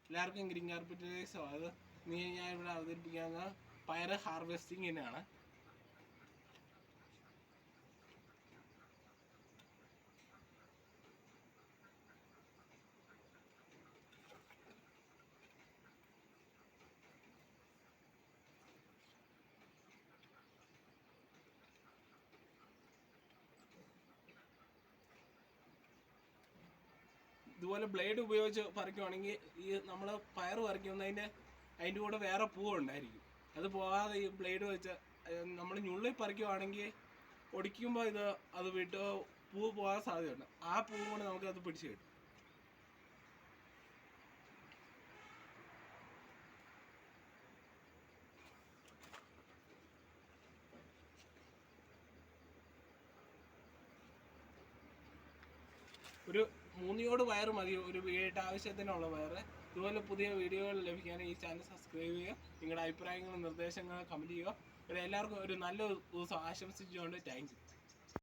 എല്ലാവർക്കും ഗ്രീൻ കാർപ്പറ്റിലേക്ക് സ്വാഗതം. ഞാൻ ഇവിടെ അവതരിപ്പിക്കാവുന്ന പയർ ഹാർവെസ്റ്റിംഗ് തന്നെയാണ്. ഇതുപോലെ ബ്ലേഡ് ഉപയോഗിച്ച് പറിക്കുവാണെങ്കിൽ ഈ നമ്മൾ പയർ പറിക്കുന്നതിൻ്റെ അതിൻ്റെ കൂടെ വേറെ പൂവുണ്ടായിരിക്കും. അത് പോകാതെ ഈ ബ്ലേഡ് വെച്ച് നമ്മൾ ഞുള്ളി പറിക്കുവാണെങ്കിൽ ഒടിക്കുമ്പോൾ അത് വിട്ട് പൂ പോകാൻ സാധ്യതയുണ്ട്. ആ പൂ കൊണ്ട് നമുക്കത് പിടിച്ച് കിട്ടും. ഒരു 3 യോട് പയർ മതി ഒരു വീട്ടാവശ്യത്തിനുള്ള പയർ. ഇതുപോലെ പുതിയ വീഡിയോകൾ ലഭിക്കാൻ ഈ ചാനൽ സബ്സ്ക്രൈബ് ചെയ്യുക. നിങ്ങളുടെ അഭിപ്രായങ്ങളും നിർദ്ദേശങ്ങളും കമൻറ്റ് ചെയ്യുക. ഇവിടെ എല്ലാവർക്കും ഒരു നല്ല ദിവസം ആശംസിച്ചുകൊണ്ട് താങ്ക് യു.